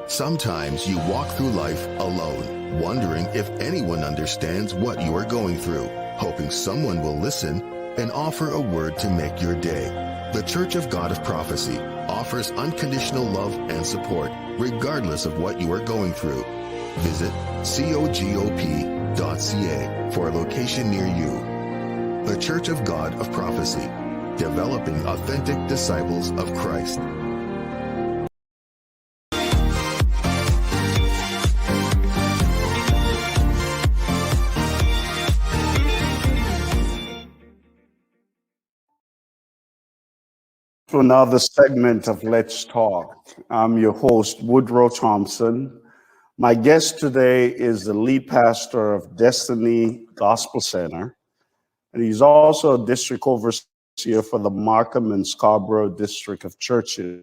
Sometimes you walk through life alone, wondering if anyone understands what you are going through, hoping someone will listen and offer a word to make your day. The Church of God of Prophecy offers unconditional love and support, regardless of what you are going through. Visit cogop.ca for a location near you. The Church of God of Prophecy, developing authentic disciples of Christ. To another segment of Let's Talk. I'm your host, Woodroe Thompson. My guest today is the lead pastor of Destiny Gospel Center, and he's also a district overseer for the Markham and Scarborough District of Churches.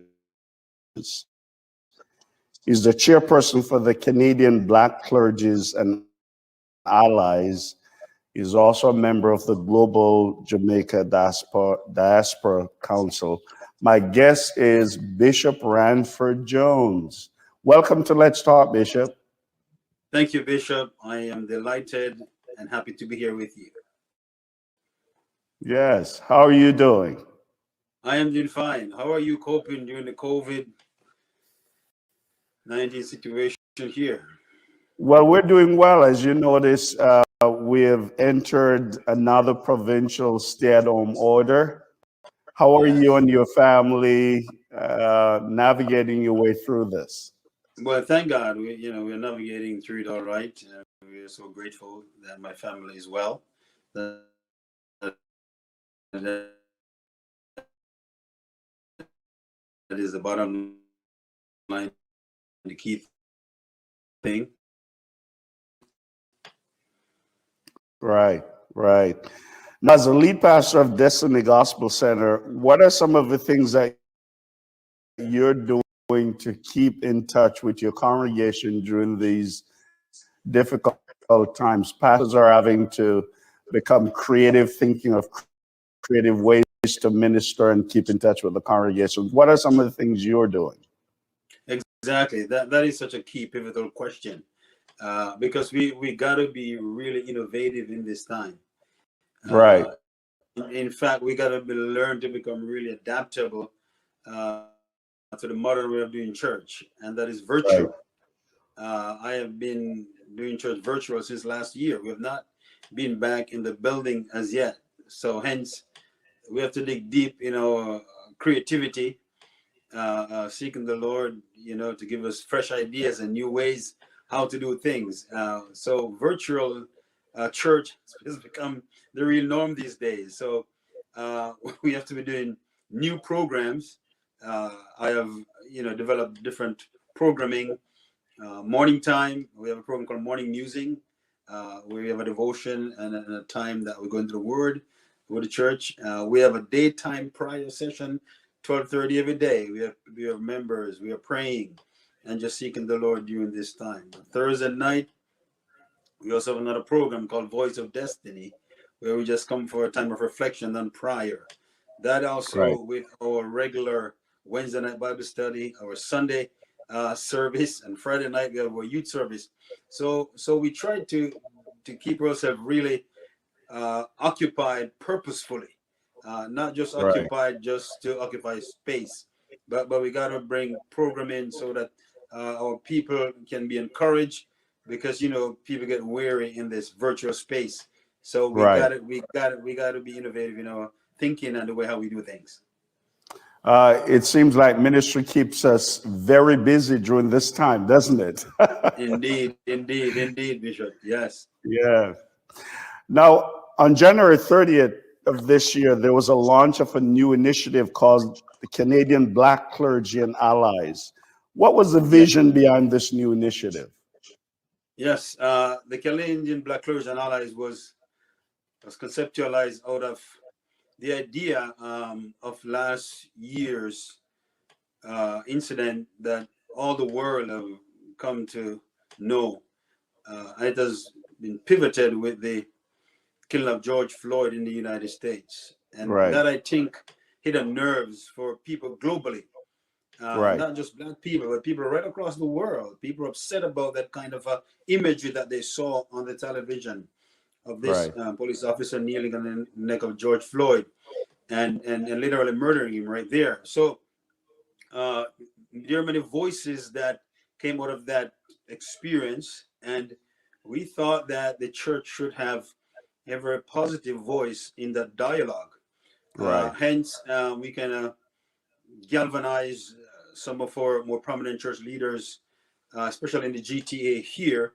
He's the chairperson for the Canadian Black Clergies and Allies. He's also a member of the Global Jamaica Diaspora Council. My guest is Bishop Ransford Jones. Welcome to Let's Talk, Bishop. Thank you, Bishop. I am delighted and happy to be here with you. Yes. How are you doing? I am doing fine. How are you coping during the COVID-19 situation here? Well, we're doing well. As you notice, we have entered another provincial stay-at-home order. How are you and your family navigating your way through this? Well, thank God, we're navigating through it all right. We're so grateful that my family is well. That is the bottom line, the key thing. Right. Now, as the lead pastor of Destiny Gospel Center, what are some of the things that you're doing to keep in touch with your congregation during these difficult times? Pastors are having to become creative, thinking of creative ways to minister and keep in touch with the congregation. What are some of the things you're doing? Exactly. That is such a key pivotal question. Because we got to be really innovative in this time. Right. In fact, we got to learn to become really adaptable to the modern way of doing church, and that is virtual. Right. I have been doing church virtual since last year. We have not been back in the building as yet. So hence, we have to dig deep in our creativity, seeking the Lord, to give us fresh ideas and new ways how to do things. So virtual church has become the real norm these days. So we have to be doing new programs. I have, developed different programming. Morning time, we have a program called Morning Musing, where we have a devotion and a time that we go into the Word with the church. We have a daytime prayer session, 12:30 every day. We have members. We are praying and just seeking the Lord during this time. Thursday night, we also have another program called Voice of Destiny, where we just come for a time of reflection and prayer. That also right. With our regular Wednesday night Bible study, our Sunday service, and Friday night we have our youth service. So we try to keep ourselves really occupied purposefully, not just right. Occupied just to occupy space, but we got to bring programming so that our people can be encouraged, because people get weary in this virtual space. So we got to be innovative in our thinking and the way how we do things. It seems like ministry keeps us very busy during this time, doesn't it? Indeed, Bishop. Yes. Yeah. Now, on January 30th of this year, there was a launch of a new initiative called the Canadian Black Clergy and Allies. What was the Yes, vision behind this new initiative? yes. The Canadian Black Clergies and Allies was conceptualized out of the idea of last year's incident that all the world have come to know. It has been pivoted with the killing of George Floyd in the United States. And Right, that, I think, hit a nerves for people globally, right, not just black people, but people right across the world. People are upset about that kind of imagery that they saw on the television of this right, police officer kneeling on the neck of George Floyd and literally murdering him right there. So uh, there are many voices that came out of that experience, and we thought that the church should have a very positive voice in that dialogue. right, Hence, we can galvanize some of our more prominent church leaders, especially in the GTA here,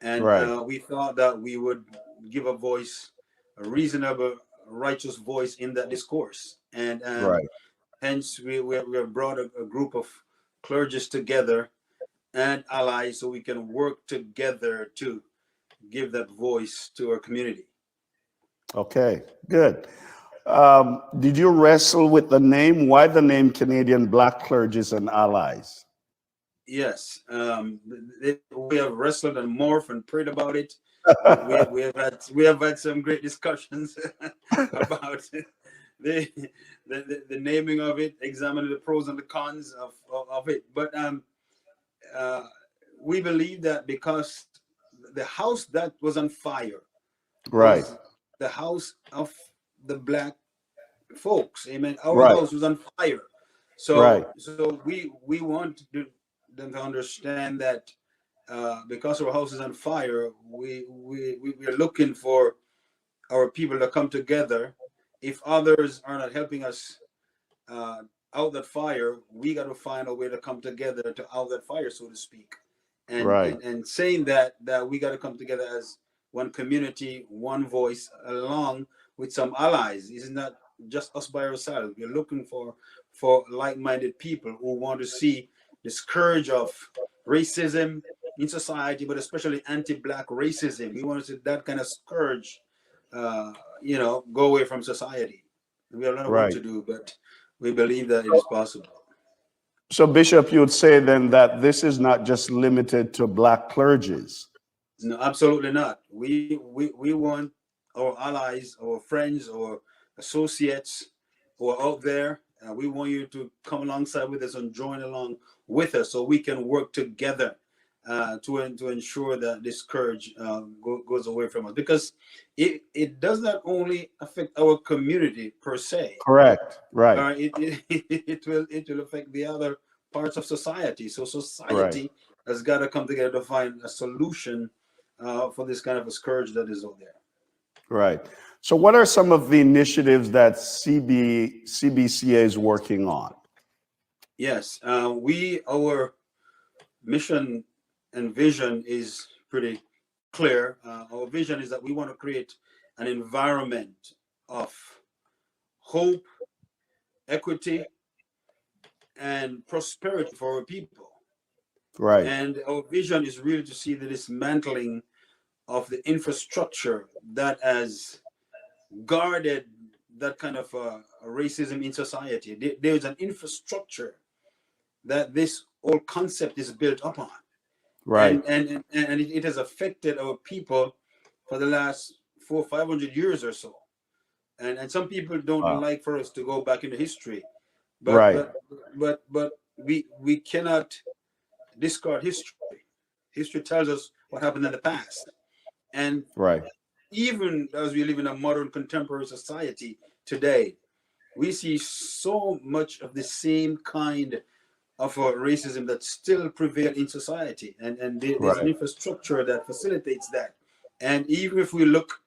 and right, we thought that we would give a voice, a reasonable, righteous voice in that discourse, and right. hence we have brought a group of clergies together and allies so we can work together to give that voice to our community. Okay, good. Did you wrestle with the name? Why the name Canadian Black Clergies and Allies? Yes, we have wrestled and morphed and prayed about it. We have had some great discussions about the, the naming of it, examining the pros and the cons of it. But uh, we believe that because the house that was on fire Right, was the house of the black folks. Amen. Our right, house was on fire. right, So we want them to understand that because our house is on fire, we are looking for our people to come together. If others are not helping us uh, out that fire, we got to find a way to come together to out that fire, so to speak. right, And saying that we got to come together as one community, one voice, along with some allies. It's not just us by ourselves. We're looking for like-minded people who want to see the scourge of racism in society, but especially anti-black racism. We want to see that kind of scourge, go away from society. We have a lot of work right. to do, but we believe that it is possible. So, Bishop, you would say then that this is not just limited to Black clergies. No, absolutely not. We want our allies, our friends, or associates who are out there. We want you to come alongside with us and join along with us, so we can work together to ensure that this scourge goes away from us. Because it does not only affect our community per se. Correct. Right, It will affect the other parts of society. So right, society has got to come together to find a solution for this kind of a scourge that is out there. right. So, what are some of the initiatives that CBCA is working on? Yes, our mission and vision is pretty clear. Our vision is that we want to create an environment of hope, equity, and prosperity for our people. Right, And our vision is really to see the dismantling of the infrastructure that has guarded that kind of racism in society. There's an infrastructure that this whole concept is built upon, right. and it has affected our people for the last 400-500 years or so. And some people don't Wow. like for us to go back into history, but Right, we cannot discard history. History tells us what happened in the past, and right, even as we live in a modern contemporary society today, we see so much of the same kind of racism that still prevail in society, and there's an right, infrastructure that facilitates that. And even if we look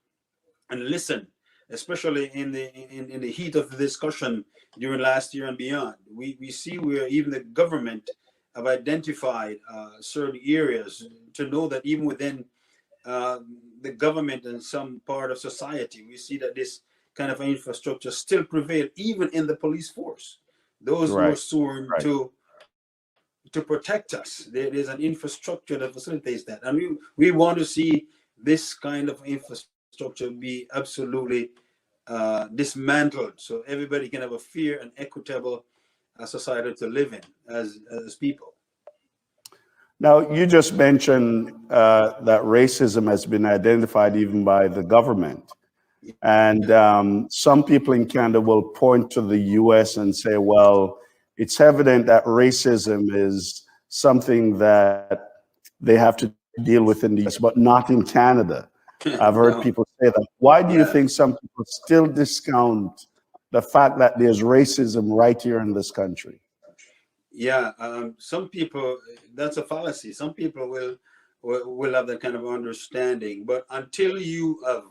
and listen, especially in the heat of the discussion during last year and beyond, we see where even the government have identified certain areas to know that even within the government and some part of society, we see that this kind of infrastructure still prevail, even in the police force. Those who are sworn to protect us. There's an infrastructure that facilitates that. And we want to see this kind of infrastructure be absolutely dismantled, so everybody can have a fair and equitable society to live in as people. Now, you just mentioned that racism has been identified even by the government. And some people in Canada will point to the US and say, well, it's evident that racism is something that they have to deal with in the US, but not in Canada. I've heard people say that. Why do you think some people still discount the fact that there's racism right here in this country? Yeah, some people, that's a fallacy. Some people will have that kind of understanding, but until you have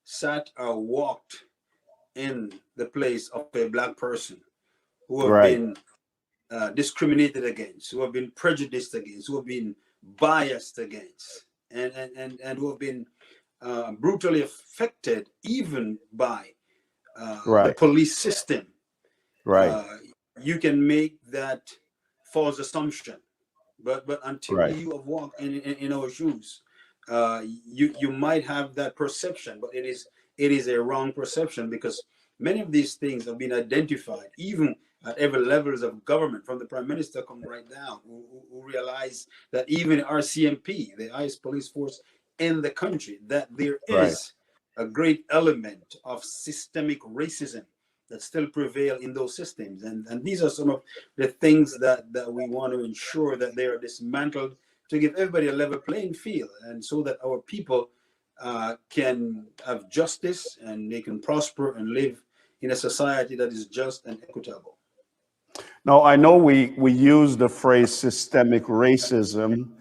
sat or walked in the place of a Black person who have been discriminated against, who have been prejudiced against, who have been biased against, and who have been brutally affected even by the police system, you can make that false assumption. But until you have walked in our shoes, you might have that perception, but it is a wrong perception, because many of these things have been identified even at every levels of government, from the Prime Minister come right down, who realize that even RCMP, the highest police force in the country, that there is a great element of systemic racism that still prevail in those systems. And these are some of the things that we want to ensure that they are dismantled, to give everybody a level playing field, and so that our people can have justice and they can prosper and live in a society that is just and equitable. Now, I know we use the phrase systemic racism.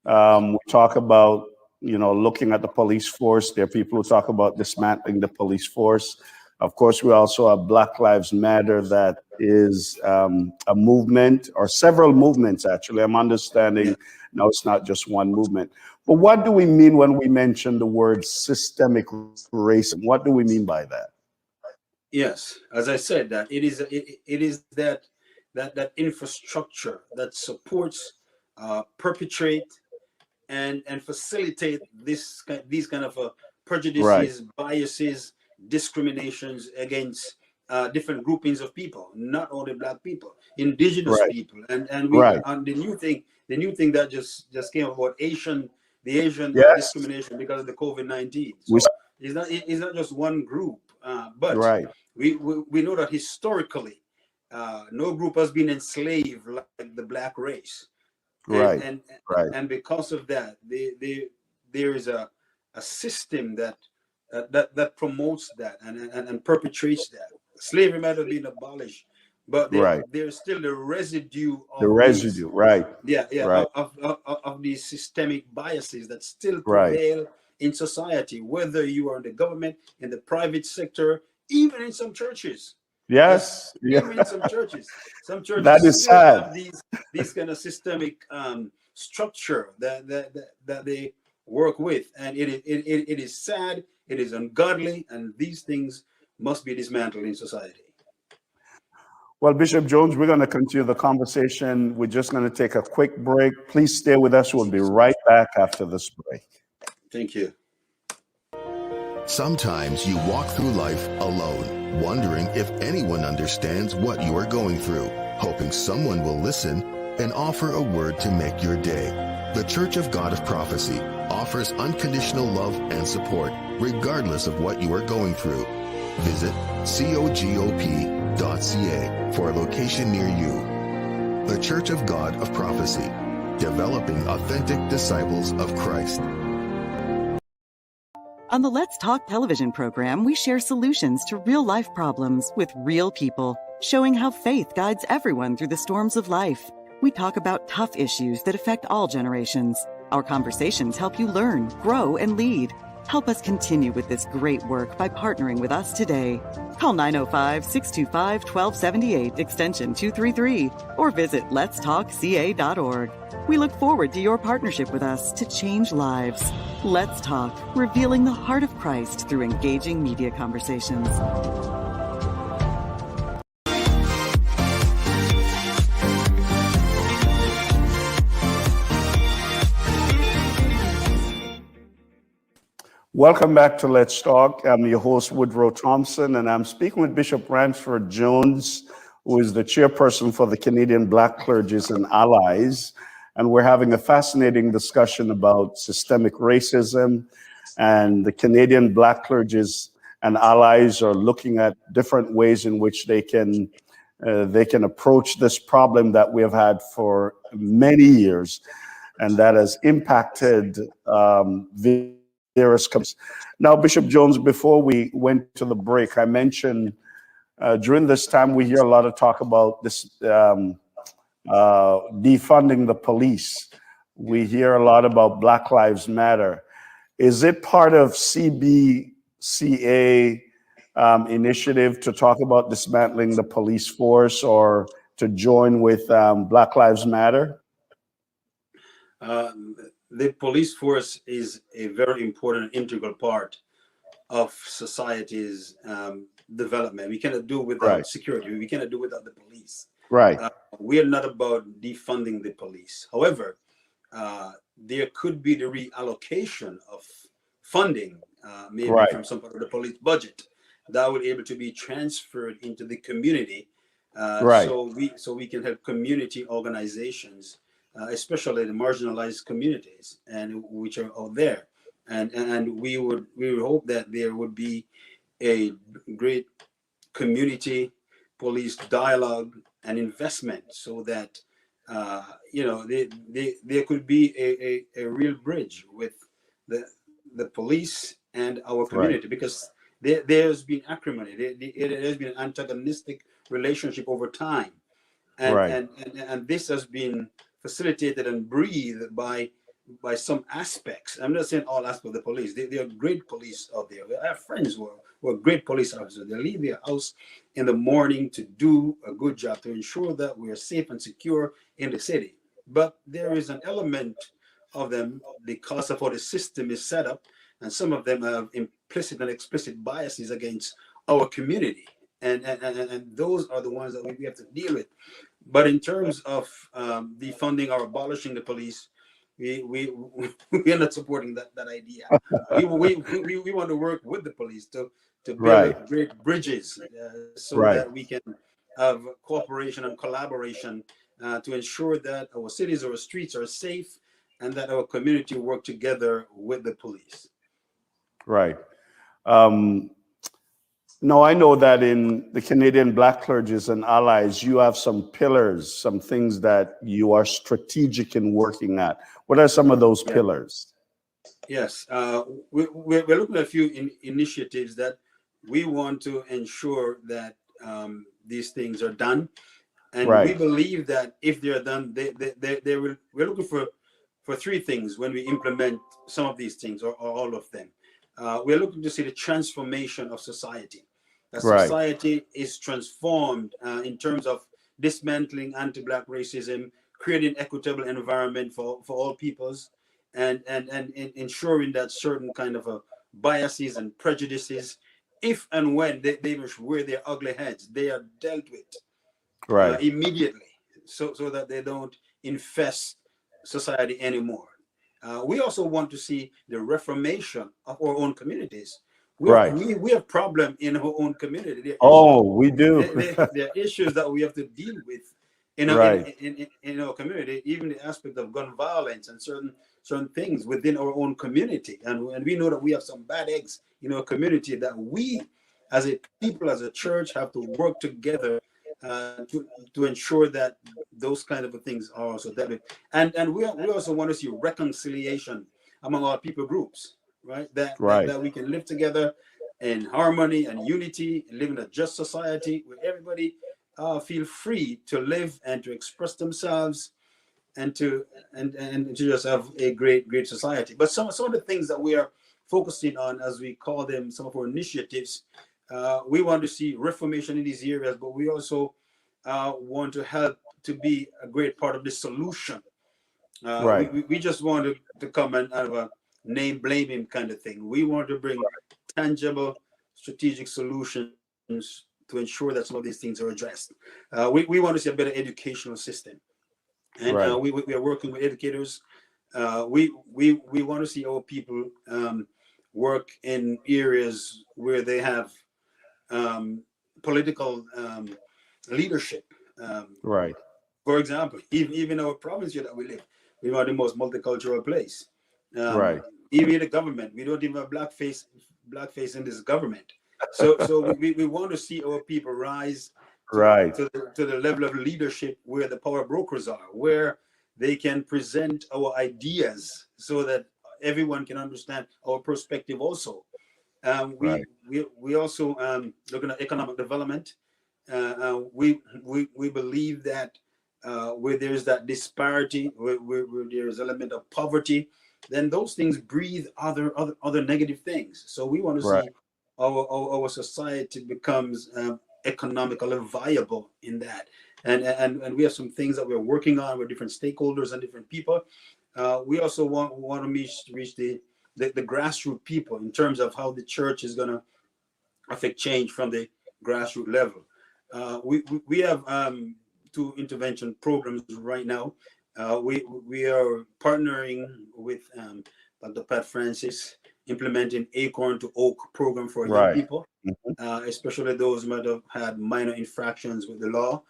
We talk about, looking at the police force. There are people who talk about dismantling the police force. Of course, we also have Black Lives Matter, that is a movement, or several movements, actually. I'm understanding now it's not just one movement. But what do we mean when we mention the word systemic racism? What do we mean by that? Yes, as I said, that it is that infrastructure that supports, perpetrate, and facilitate these kind of prejudices, biases, discriminations against different groupings of people, not only Black people, indigenous people, and we and the new thing that just came about, Asian discrimination because of the COVID-19. So it's not just one group, but we know that historically no group has been enslaved like the Black race, and because of that, there is a system that promotes that and perpetrates that. Slavery might have been abolished, but there's still the residue of of these systemic biases that still prevail in society, whether you are in the government, in the private sector, even in some churches. Even in some churches. Some churches that is still sad. have these kind of systemic structure that they work with, and it is sad, it is ungodly, and these things must be dismantled in society. Well, Bishop Jones, we're going to continue the conversation. We're just going to take a quick break. Please stay with us. We'll be right back after this break. Thank you. Sometimes you walk through life alone, wondering if anyone understands what you are going through, hoping someone will listen and offer a word to make your day. The Church of God of Prophecy offers unconditional love and support, regardless of what you are going through. Visit cogop.ca for a location near you. The Church of God of Prophecy, developing authentic disciples of Christ. On the Let's Talk television program, we share solutions to real-life problems with real people, showing how faith guides everyone through the storms of life. We talk about tough issues that affect all generations. Our conversations help you learn, grow, and lead. Help us continue with this great work by partnering with us today. Call 905-625-1278, extension 233, or visit letstalkca.org. We look forward to your partnership with us to change lives. Let's Talk, revealing the heart of Christ through engaging media conversations. Welcome back to Let's Talk. I'm your host, Woodroe Thompson, and I'm speaking with Bishop Ransford Jones, who is the chairperson for the Canadian Black Clergies and Allies. And we're having a fascinating discussion about systemic racism, and the Canadian Black Clergies and Allies are looking at different ways in which they can approach this problem that we have had for many years, and that has impacted various companies. Now, Bishop Jones, before we went to the break, I mentioned during this time we hear a lot of talk about this defunding the police. We hear a lot about Black Lives Matter. Is it part of CBCA initiative to talk about dismantling the police force, or to join with Black Lives Matter? The police force is a very important, integral part of society's development. We cannot do without security. We cannot do without the police. Right. We are not about defunding the police. However, there could be the reallocation of funding, maybe from some part of the police budget, that will be able to be transferred into the community, so we can have community organizations, especially the marginalized communities, and which are out there, and we would hope that there would be a great community police dialogue and investment, so that there could be a real bridge with the police and our community, because there's been acrimony, there's been an antagonistic relationship over time, and this has been facilitated and breathed by some aspects. I'm not saying all aspects of the police. They are great police out there. I have friends who are great police officers. They leave their house in the morning to do a good job, to ensure that we are safe and secure in the city. But there is an element of them, because of how the system is set up, and some of them have implicit and explicit biases against our community. And those are the ones that we have to deal with. But in terms of defunding or abolishing the police, we are not supporting that idea. we want to work with the police to build great bridges, so that we can have cooperation and collaboration to ensure that our cities, our streets are safe, and that our community work together with the police. Right. No, I know that in the Canadian Black Clergies and Allies, you have some pillars, some things that you are strategic in working at. What are some of those pillars? Yes, we're looking at a few initiatives that we want to ensure that these things are done, and we believe that if they are done, they will. We're looking for three things when we implement some of these things, or all of them. We're looking to see the transformation of society. That society is transformed in terms of dismantling anti-Black racism, creating equitable environment for all peoples, and ensuring that certain kind of biases and prejudices, if and when they rear their ugly heads, they are dealt with immediately, so that they don't infest society anymore. We also want to see the reformation of our own communities. We have problem in our own community. We do. There are issues that we have to deal with in our community, even the aspect of gun violence and certain things within our own community. And we know that we have some bad eggs in our community that we, as a people, as a church, have to work together to ensure that those kind of things are also dealt with. And we also want to see reconciliation among our people groups, that we can live together in harmony and unity, and live in a just society where everybody feel free to live and to express themselves, and to just have a great society. But some of the things that we are focusing on, as we call them, some of our initiatives, we want to see reformation in these areas, but we also want to help to be a great part of the solution Right. We just want to come and have a name blaming kind of thing. We want to bring tangible strategic solutions to ensure that some of these things are addressed. We want to see a better educational system, and Right. we are working with educators. We want to see our people work in areas where they have political leadership. Right. For example, even our province here that we live, we are the most multicultural place. Um, Right. Even in the government, we don't even have blackface in this government. So we want to see our people rise Right. to the level of leadership where the power brokers are, where they can present our ideas so that everyone can understand our perspective also. Right. We also looking at economic development. We believe that where there's that disparity, where there's element of poverty, then those things breathe other negative things. So we want to Right. see our society becomes economically viable in that, and we have some things that we're working on with different stakeholders and different people. We also want to reach the grassroots people in terms of how the church is going to affect change from the grassroots level. We have two intervention programs right now. We are partnering with Dr. Pat Francis, implementing Acorn to Oak program for young Right. people, especially those who might have had minor infractions with the law.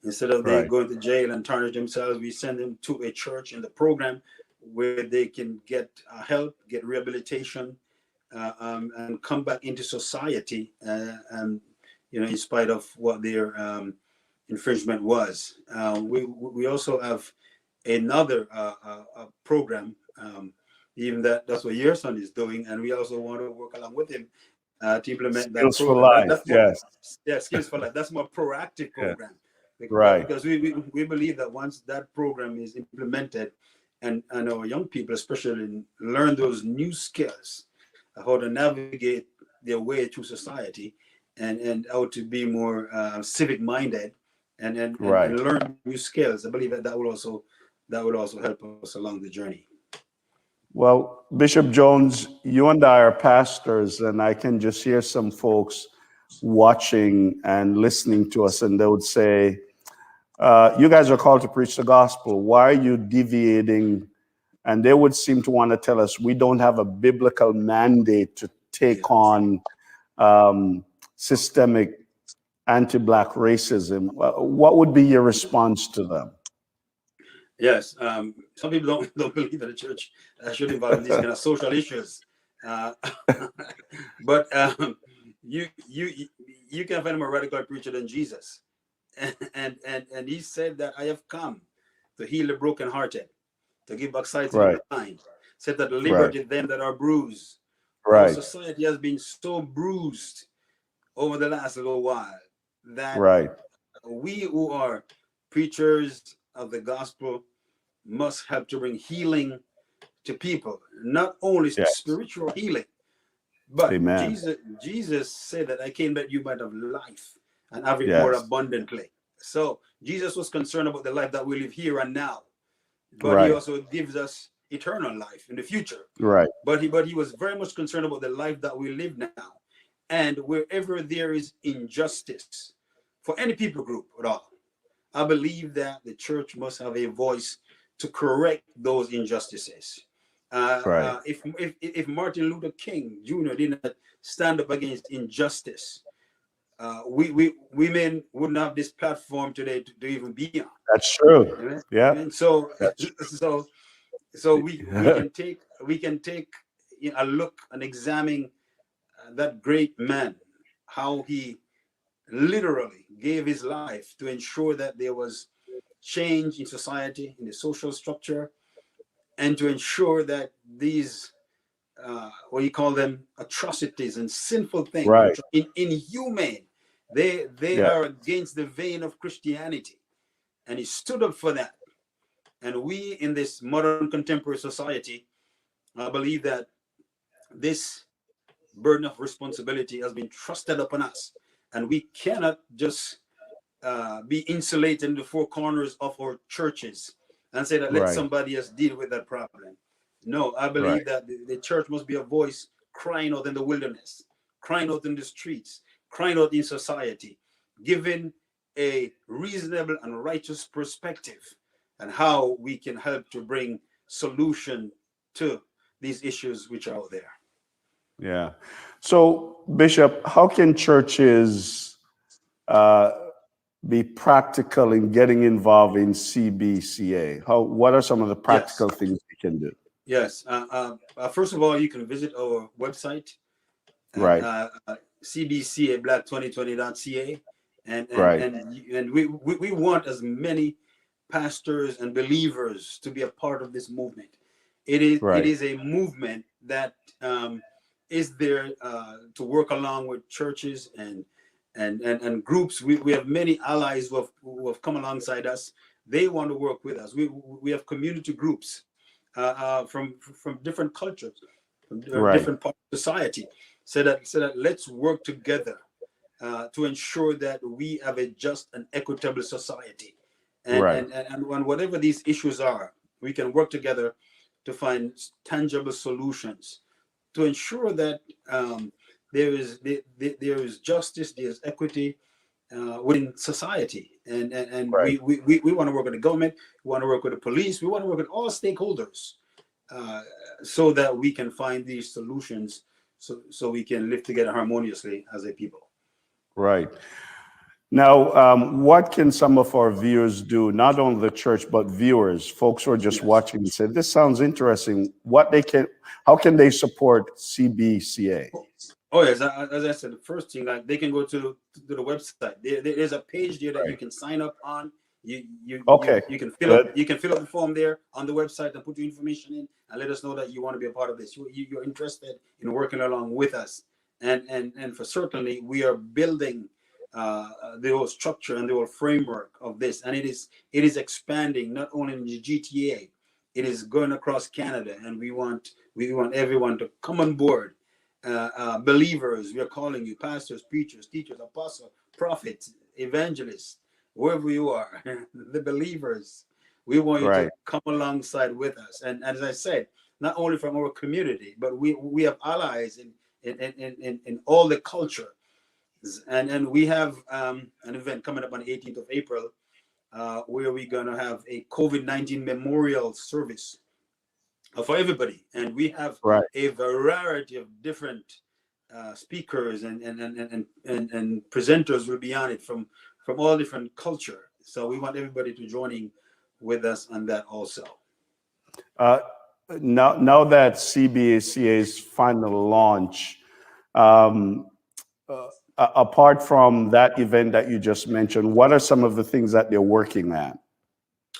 Instead of they Right. going to jail and tarnish themselves, we send them to a church in the program where they can get help, get rehabilitation, and come back into society, and in spite of what their infringement was. We also have another program, even that's what your son is doing, and we also want to work along with him to implement that Skills for program. life. That's more, Yes. yeah, Skills for Life. That's more proactive Yeah. program, Right. because we believe that once that program is implemented, and our young people especially learn those new skills, how to navigate their way through society, and how to be more civic minded, Right. and learn new skills. I believe that will also help us along the journey. Well, Bishop Jones, you and I are pastors, and I can just hear some folks watching and listening to us, and they would say, you guys are called to preach the gospel. Why are you deviating? And they would seem to want to tell us we don't have a biblical mandate to take Yes. on systemic anti-Black racism. What would be your response to them? Yes, some people don't believe that the church should involve in these kind of social issues, uh, but you can find a more radical preacher than Jesus, and he said that I have come to heal the brokenhearted, to give back sight to Right. the blind, set at Right. liberty them that are bruised. Our Right. society has been so bruised over the last little while that Right. we who are preachers of the gospel must help to bring healing to people, not only Yes. spiritual healing, but Amen. Jesus said that I came that you might have life and have it more Yes. abundantly. So Jesus was concerned about the life that we live here and now, but he Right. also gives us eternal life in the future. Right. But he was very much concerned about the life that we live now, and wherever there is injustice for any people group at all, I believe that the church must have a voice to correct those injustices. Right. If Martin Luther King Jr. did not stand up against injustice, we women wouldn't have this platform today to even be on. That's true. Amen? Yeah. Amen. So That's so we can take a look and examine that great man, how he literally gave his life to ensure that there was change in society, in the social structure, and to ensure that these, what you call them, atrocities and sinful things, right. inhumane, they Yeah. are against the vein of Christianity. And he stood up for that. And we in this modern contemporary society, I believe that this burden of responsibility has been trusted upon us. And we cannot just be insulated in the four corners of our churches and say that let somebody else deal with that problem. No, I believe that the church must be a voice crying out in the wilderness, crying out in the streets, crying out in society, giving a reasonable and righteous perspective and how we can help to bring solution to these issues which are out there. Yeah. So, Bishop, how can churches be practical in getting involved in CBCA? What are some of the practical things we can do? Yes. First of all, you can visit our website, cbcablack2020.ca, and we want as many pastors and believers to be a part of this movement. It is a movement that is there to work along with churches and groups. We have many allies who have come alongside us. They want to work with us. We have community groups from different cultures, from different parts of society, so that let's work together to ensure that we have a just and equitable society, and whatever these issues are, we can work together to find tangible solutions to ensure that there is justice, there is equity within society, and we want to work with the government, we want to work with the police, we want to work with all stakeholders, so that we can find these solutions, so we can live together harmoniously as a people. Right. Now, what can some of our viewers do, not only the church, but viewers, folks who are just watching and say, this sounds interesting, how can they support CBCA? Oh, yes, as I said, the first thing, like, they can go to the website. There's a page there that you can sign up on. You can fill up the form there on the website and put your information in and let us know that you want to be a part of this. You're interested in working along with us, and for certainly we are building the whole structure and the whole framework of this, and it is expanding not only in the GTA, it is going across Canada, and we want everyone to come on board. Believers, we are calling you pastors, preachers, teachers, apostles, prophets, evangelists, wherever you are, the believers, we want you to come alongside with us. And as I said, not only from our community, but we have allies in all the culture. And we have an event coming up on the 18th of April where we're going to have a COVID-19 memorial service for everybody. And we have a variety of different speakers and presenters will be on it from all different culture. So we want everybody to join in with us on that also. Now that CBCA's final launch, apart from that event that you just mentioned, what are some of the things that they're working at?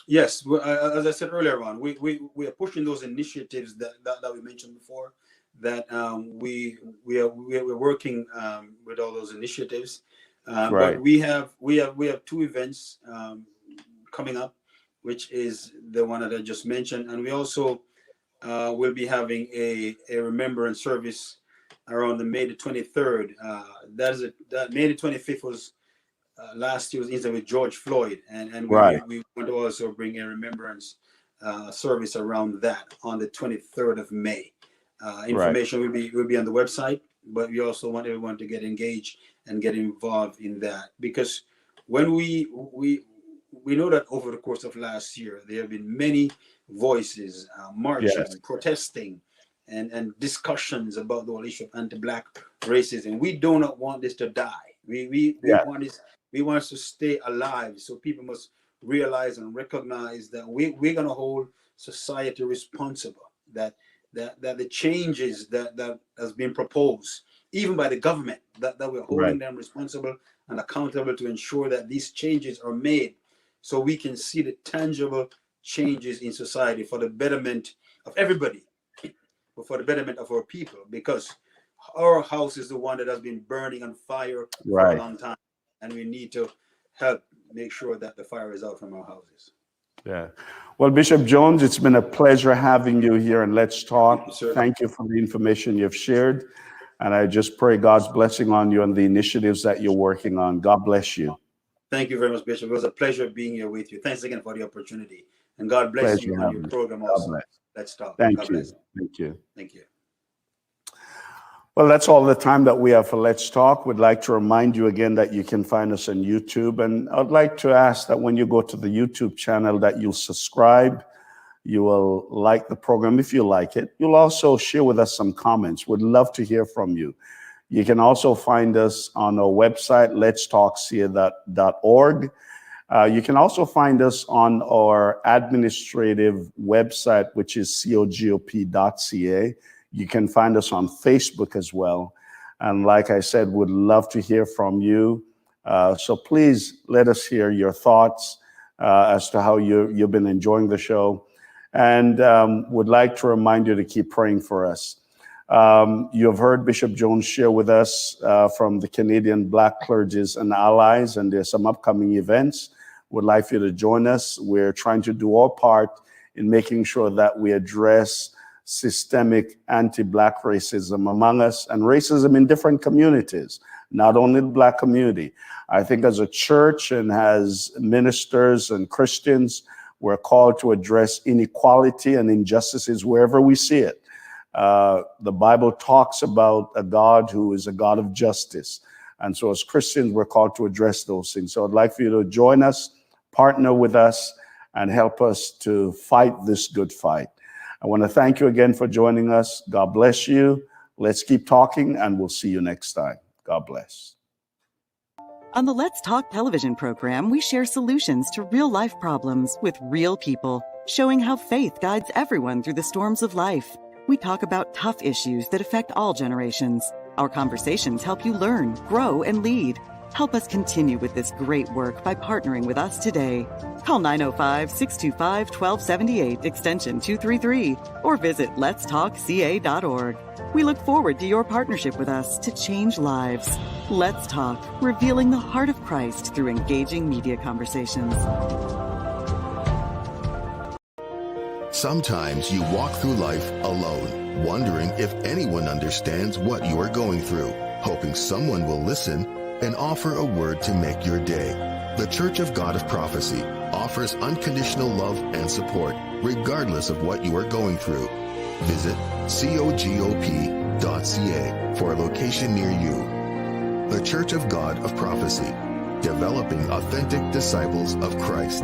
Yes, as I said earlier on, we are pushing those initiatives that we mentioned before. That we're working with all those initiatives. But we have 2 events coming up, which is the one that I just mentioned, and we also will be having a remembrance service around the May the 23rd. That May the 25th was last year's incident with George Floyd, and we want to also bring a remembrance service around that on the 23rd of May. Information will be on the website, but we also want everyone to get engaged and get involved in that, because when we know that over the course of last year there have been many voices marching, protesting, and discussions about the whole issue of anti-Black racism. We do not want this to die. We want this. We want to stay alive. So people must realize and recognize that we're going to hold society responsible. That the changes that has been proposed, even by the government, that we're holding them responsible and accountable to ensure that these changes are made, so we can see the tangible changes in society for the betterment of everybody, but for the betterment of our people, because our house is the one that has been burning on fire for a long time, and we need to help make sure that the fire is out from our houses. Yeah. Well, Bishop Jones, it's been a pleasure having you here, and Let's Talk. Thank you for the information you've shared. And I just pray God's blessing on you and the initiatives that you're working on. God bless you. Thank you very much, Bishop. It was a pleasure being here with you. Thanks again for the opportunity. And God bless Pleasure you on having your you. program God also. bless. Let's talk. Thank God you. bless. Thank you. Thank you. Well, that's all the time that we have for Let's Talk. We'd like to remind you again that you can find us on YouTube. And I'd like to ask that when you go to the YouTube channel that you'll subscribe, you will like the program if you like it. You'll also share with us some comments. We'd love to hear from you. You can also find us on our website, letstalkca.org. You can also find us on our administrative website, which is cogop.ca. You can find us on Facebook as well. And like I said, would love to hear from you. So please let us hear your thoughts as to how you've been enjoying the show. And would like to remind you to keep praying for us. You have heard Bishop Jones share with us from the Canadian Black Clergies and Allies, and there's some upcoming events. Would like for you to join us. We're trying to do our part in making sure that we address systemic anti-Black racism among us and racism in different communities, not only the Black community. I think as a church and as ministers and Christians, we're called to address inequality and injustices wherever we see it. The Bible talks about a God who is a God of justice. And so as Christians, we're called to address those things. So I'd like for you to join us, partner with us, and help us to fight this good fight. I want to thank you again for joining us. God bless you. Let's keep talking, and we'll see you next time. God bless. On the Let's Talk television program, we share solutions to real-life problems with real people, showing how faith guides everyone through the storms of life. We talk about tough issues that affect all generations. Our conversations help you learn, grow, and lead. Help us continue with this great work by partnering with us today. Call 905-625-1278, extension 233, or visit letstalkca.org. We look forward to your partnership with us to change lives. Let's Talk, revealing the heart of Christ through engaging media conversations. Sometimes you walk through life alone, wondering if anyone understands what you are going through, hoping someone will listen and offer a word to make your day. The Church of God of Prophecy offers unconditional love and support, regardless of what you are going through. Visit cogop.ca for a location near you. The Church of God of Prophecy, developing authentic disciples of Christ.